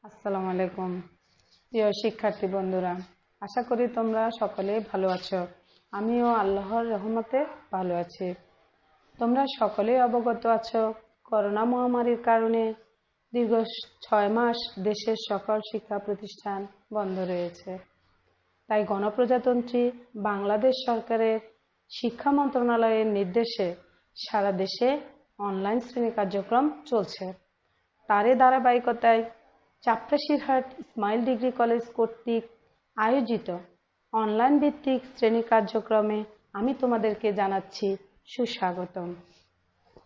আসসালামু আলাইকুম প্রিয় শিক্ষার্থী বন্ধুরা, আশা করি তোমরা সকলেই ভালো আছো। আমিও আল্লাহর রহমতে ভালো আছি। তোমরা সকলেই অবগত আছো, করোনা মহামারীর কারণে দীর্ঘ 6 মাস দেশের সকল শিক্ষা প্রতিষ্ঠান বন্ধ রয়েছে। তাই গণপ্রজাতন্ত্রী বাংলাদেশ সরকারের শিক্ষা মন্ত্রণালয়ের নির্দেশে সারা দেশে অনলাইন শ্রেণী কার্যক্রম চলছে। তারই ধারাবাহিকতায় চাপরাশিরহাট ইসমাইল ডিগ্রি কলেজ কর্তৃক আয়োজিত অনলাইন ভিত্তিক শ্রেণী কার্যক্রমে আমি তোমাদেরকে জানাচ্ছি সুস্বাগতম।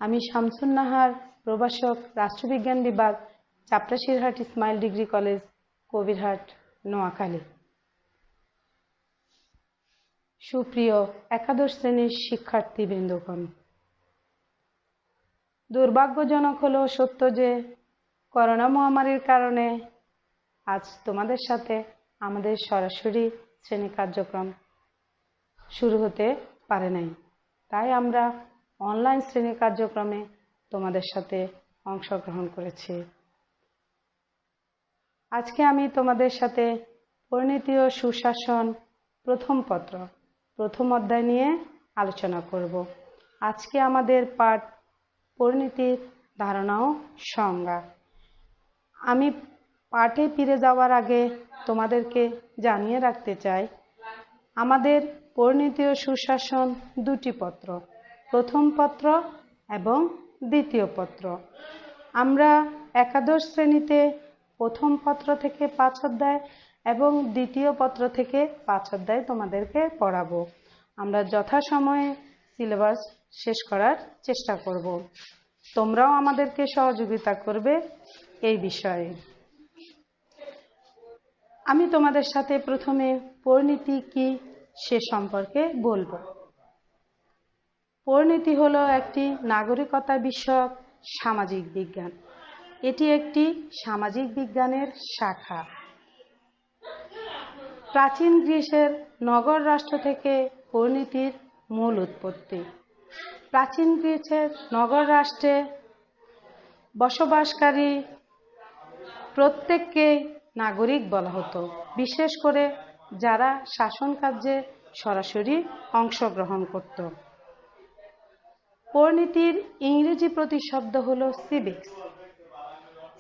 আমি শামসুন নাহার, প্রভাষক, রাষ্ট্রবিজ্ঞান বিভাগ, চাপরাশিরহাট ইসমাইল ডিগ্রি কলেজ, কবিরহাট, নোয়াখালী। সুপ্রিয় একাদশ শ্রেণীর শিক্ষার্থীবৃন্দগণ, দুর্ভাগ্যজনক হলো সত্য যে করোনা মহামারীর কারণে আজ তোমাদের সাথে আমাদের সরাসরি শ্রেণী কার্যক্রম শুরু হতে পারে নাই। তাই আমরা অনলাইন শ্রেণী কার্যক্রমে তোমাদের সাথে অংশগ্রহণ করেছি। আজকে আমি তোমাদের সাথে পরিণতি ও সুশাসন প্রথম পত্র প্রথম অধ্যায় নিয়ে আলোচনা করব। আজকে আমাদের পাঠ পরিণতির ধারণা ও সংজ্ঞা। আমি পাঠে ফিরে যাওয়ার আগে তোমাদেরকে জানিয়ে রাখতে চাই, আমাদের পরিণতি ও সুশাসন দুটি পত্র, প্রথম পত্র এবং দ্বিতীয় পত্র। আমরা একাদশ শ্রেণীতে প্রথম পত্র থেকে 5 অধ্যায় এবং দ্বিতীয় পত্র থেকে 5 অধ্যায় তোমাদেরকে পড়াবো। আমরা যথাসময়ে সিলেবাস শেষ করার চেষ্টা করব। তোমরাও আমাদেরকে সহযোগিতা করবে এই বিষয়ে। আমি তোমাদের সাথে প্রথমে পরিণতি কি সে সম্পর্কে বলবো। পরিণতি হলো একটি নাগরিকতা বিষয়ক সামাজিক বিজ্ঞান। এটি একটি সামাজিক বিজ্ঞানের শাখা। প্রাচীন গ্রিসের নগর রাষ্ট্র থেকে পরিণতির মূল উৎপত্তি। প্রাচীন গ্রিসের নগর রাষ্ট্রে বসবাসকারী প্রত্যেককে নাগরিক বলা হতো, বিশেষ করে যারা শাসন কার্যে সরাসরি অংশগ্রহণ করত। পরিণতির ইংরেজি প্রতিশব্দ হলো সিভিক্স।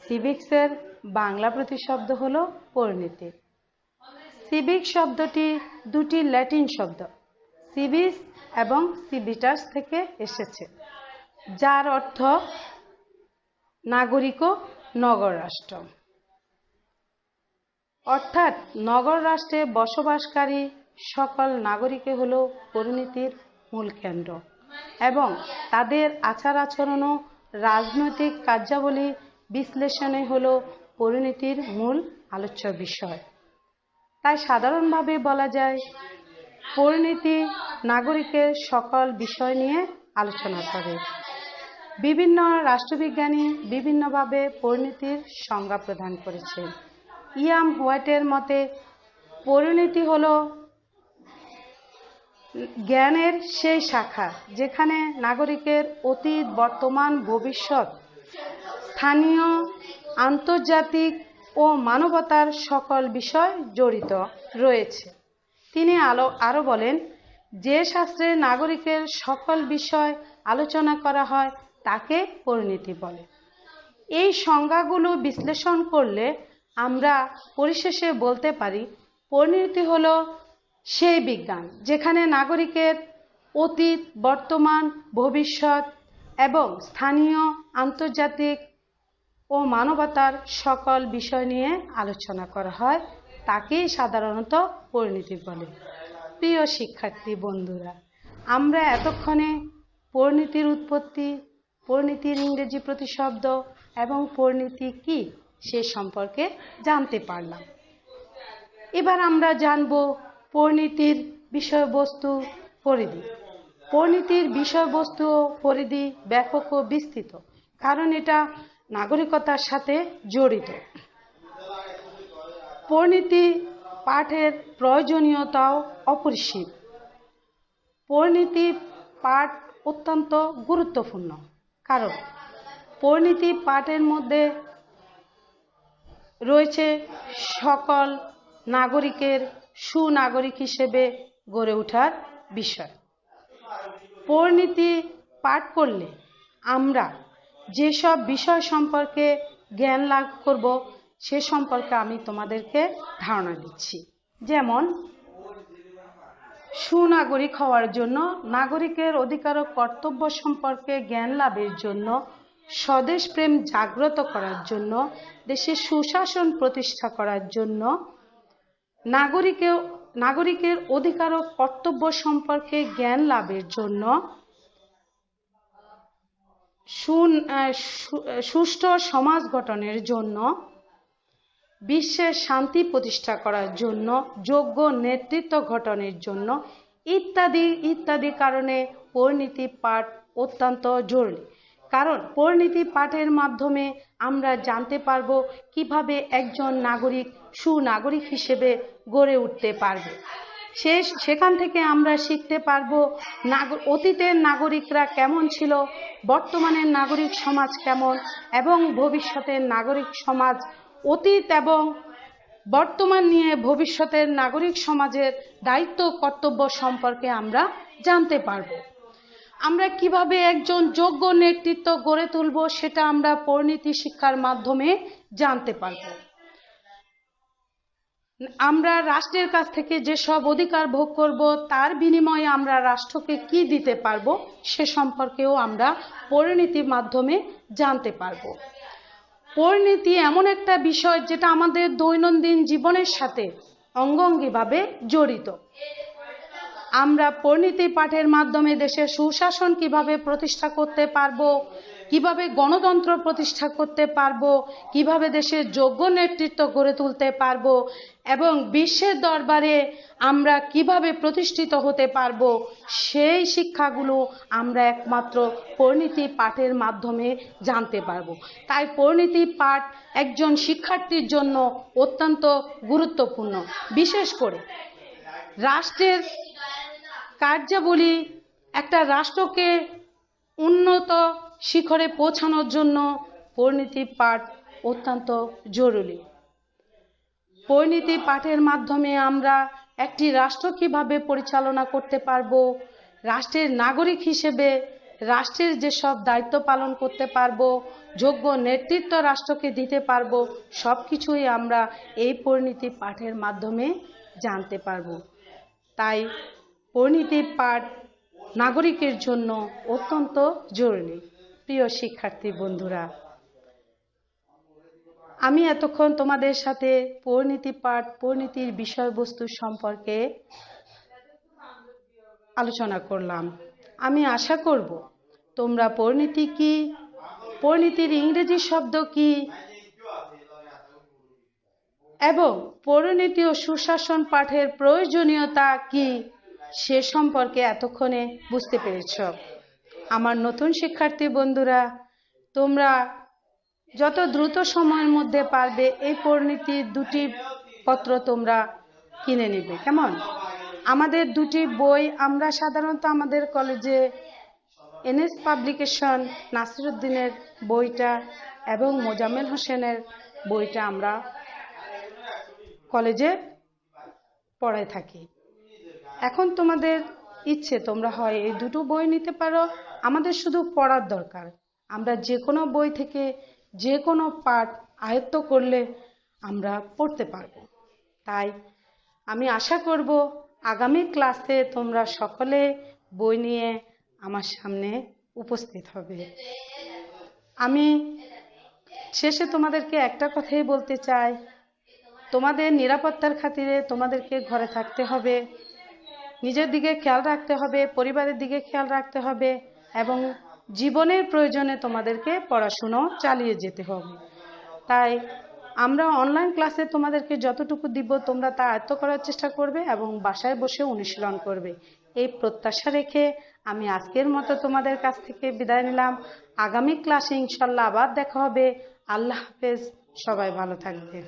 সিভিক্সের বাংলা প্রতিশব্দ হলো পরিণতি। সিভিক শব্দটি দুটি ল্যাটিন শব্দ সিভিস এবং সিভিটাস থেকে এসেছে, যার অর্থ নাগরিক ও নগর রাষ্ট্র। অর্থাৎ নগর রাষ্ট্রে বসবাসকারী সকল নাগরিক হলো পরিণতির মূল কেন্দ্র এবং তাদের আচার আচরণ ও রাজনৈতিক কার্যাবলী বিশ্লেষণে হলো পরিণতির মূল আলোচ্য বিষয়। তাই সাধারণভাবে বলা যায় পরিণতি নাগরিকের সকল বিষয় নিয়ে আলোচনা করে। বিভিন্ন রাষ্ট্রবিজ্ঞানী বিভিন্নভাবে পরিণতির সংজ্ঞা প্রদান করেছেন। ইয়াম হোয়াইটের মতে পরিণতি হলো জ্ঞানের সেই শাখা যেখানে নাগরিকের অতীত, বর্তমান, ভবিষ্যৎ, স্থানীয়, আন্তর্জাতিক ও মানবতার সকল বিষয় জড়িত রয়েছে। তিনি আরো বলেন, যে শাস্ত্রে নাগরিকের সকল বিষয় আলোচনা করা হয় তাকে পরিণতি বলে। এই সংজ্ঞাগুলো বিশ্লেষণ করলে আমরা পরিশেষে বলতে পারি পরিণতি হলো সেই বিজ্ঞান যেখানে নাগরিকের অতীত, বর্তমান, ভবিষ্যৎ এবং স্থানীয়, আন্তর্জাতিক ও মানবতার সকল বিষয় নিয়ে আলোচনা করা হয়, তাকেই সাধারণত পরিণতি বলে। প্রিয় শিক্ষার্থী বন্ধুরা, আমরা এতক্ষণে পরিণতির উৎপত্তি, পরিণতির ইংরেজি প্রতিশব্দ এবং পরিণতি কি সে সম্পর্কে জানতে পারলাম। এবার আমরা জানব পরিণতির বিষয়বস্তু পরিধি। পরিণতির বিষয়বস্তু ও পরিধি ব্যাপক ও বিস্তৃত, কারণ এটা নাগরিকতার সাথে জড়িত। পরিণতি পাঠের প্রয়োজনীয়তাও অপরিসীম। পরিণীতি পাঠ অত্যন্ত গুরুত্বপূর্ণ, কারণ পরিণীতি পাঠের মধ্যে রয়েছে সকল নাগরিকের সুনাগরিক হিসেবে গড়ে ওঠার বিষয়। পরিণীতি পাঠ করলে আমরা যেসব বিষয় সম্পর্কে জ্ঞান লাভ করব সে সম্পর্কে আমি তোমাদেরকে ধারণা দিচ্ছি। যেমন সুনাগরিক হওয়ার জন্য, নাগরিকের অধিকার ও কর্তব্য সম্পর্কে জ্ঞান লাভের জন্য, স্বদেশ প্রেম জাগ্রত করার জন্য, দেশে সুশাসন প্রতিষ্ঠা করার জন্য, নাগরিকের অধিকার ও কর্তব্য সম্পর্কে জ্ঞান লাভের জন্য, সুষ্ঠু সমাজ গঠনের জন্য, বিশ্বের শান্তি প্রতিষ্ঠা করার জন্য, যোগ্য নেতৃত্ব গঠনের জন্য ইত্যাদি ইত্যাদি কারণে পরিণীতি পাঠ অত্যন্ত জরুরি। কারণ পরিণীতি পাঠের মাধ্যমে আমরা জানতে পারব কিভাবে একজন নাগরিক সুনাগরিক হিসেবে গড়ে উঠতে পারবে। সেখান থেকে আমরা শিখতে পারব অতীতের নাগরিকরা কেমন ছিল, বর্তমানের নাগরিক সমাজ কেমন, এবং ভবিষ্যতের নাগরিক সমাজ, অতীত এবং বর্তমান নিয়ে ভবিষ্যতের নাগরিক সমাজের দায়িত্ব কর্তব্য সম্পর্কে আমরা জানতে পারব। আমরা কিভাবে একজন যোগ্য নেতৃত্ব গড়ে তুলব সেটা আমরা পরিণীতি শিক্ষার মাধ্যমে জানতে পারব। আমরা রাষ্ট্রের কাছ থেকে যেসব অধিকার ভোগ করব তার বিনিময়ে আমরা রাষ্ট্রকে কি দিতে পারবো সে সম্পর্কেও আমরা পরিণীতির মাধ্যমে জানতে পারবো। পরিণীতি এমন একটা বিষয় যেটা আমাদের দৈনন্দিন জীবনের সাথে অঙ্গাঙ্গিভাবে জড়িত। আমরা পরিণীতি পাঠের মাধ্যমে দেশের সুশাসন কিভাবে প্রতিষ্ঠা করতে পারবো, কিভাবে গণতন্ত্র প্রতিষ্ঠা করতে পারবো, কিভাবে দেশের যোগ্য নেতৃত্ব গড়ে তুলতে পারবো এবং বিশ্বের দরবারে আমরা কিভাবে প্রতিষ্ঠিত হতে পারবো, সেই শিক্ষাগুলো আমরা একমাত্র পরিণীতি পাঠের মাধ্যমে জানতে পারবো। তাই পরিণীতি পাঠ একজন শিক্ষার্থীর জন্য অত্যন্ত গুরুত্বপূর্ণ। বিশেষ করে রাষ্ট্রের কার্যাবলী একটা রাষ্ট্রকে উন্নত শিখরে পৌঁছানোর জন্য পরিণীতি পাঠ অত্যন্ত জরুরি। পরিণীতি পাঠের মাধ্যমে আমরা একটি রাষ্ট্র কিভাবে পরিচালনা করতে পারবো, রাষ্ট্রের নাগরিক হিসেবে রাষ্ট্রের যেসব দায়িত্ব পালন করতে পারবো, যোগ্য নেতৃত্ব রাষ্ট্রকে দিতে পারবো, সব কিছুই আমরা এই পরিণীতি পাঠের মাধ্যমে জানতে পারবো। তাই পরিণীতি পাঠ নাগরিকের জন্য অত্যন্ত জরুরি। প্রিয় শিক্ষার্থী বন্ধুরা, আমি এতক্ষণ তোমাদের সাথে পরিণীতি পাঠ, পরিণীতির বিষয়বস্তু সম্পর্কে আলোচনা করলাম। আমি আশা করব তোমরা পরিণীতি কি, পরিণীতির ইংরেজি শব্দ কি এবং পরিণীতি ও সুশাসন পাঠের প্রয়োজনীয়তা কি সে সম্পর্কে এতক্ষণে বুঝতে পেরেছ। আমার নতুন শিক্ষার্থী বন্ধুরা, তোমরা যত দ্রুত সময়ের মধ্যে পারবে এই পরিণীতির দুটি পত্র তোমরা কিনে নেবে। কেমন? আমাদের দুটি বই আমরা সাধারণত আমাদের কলেজে এনএস পাবলিকেশন নাসিরউদ্দিনের বইটা এবং মোজাম্মেল হোসেনের বইটা আমরা কলেজে পড়ায় থাকি। এখন তোমাদের ইচ্ছে তোমরা হয় এই দুটো বই নিতে পারো, আমাদের শুধু পড়ার দরকার। আমরা যে কোনো বই থেকে যে কোনো পাঠ আয়ত্ত করলে আমরা পড়তে পারবো। তাই আমি আশা করব আগামী ক্লাসে তোমরা সকলে বই নিয়ে আমার সামনে উপস্থিত হবে। আমি শেষে তোমাদেরকে একটা কথাই বলতে চাই, তোমাদের নিরাপত্তার খাতিরে তোমাদেরকে ঘরে থাকতে হবে, নিজের দিকে খেয়াল রাখতে হবে, পরিবারের দিকে খেয়াল রাখতে হবে এবং জীবনের প্রয়োজনে তোমাদেরকে পড়াশুনো চালিয়ে যেতে হবে। তাই আমরা অনলাইন ক্লাসে তোমাদেরকে যতটুকু দিব তোমরা তা আয়ত্ত করার চেষ্টা করবে এবং বাসায় বসে অনুশীলন করবে। এই প্রত্যাশা রেখে আমি আজকের মতো তোমাদের কাছ থেকে বিদায় নিলাম। আগামী ক্লাসে ইনশাল্লাহ আবার দেখা হবে। আল্লাহ হাফেজ, সবাই ভালো থাকবে।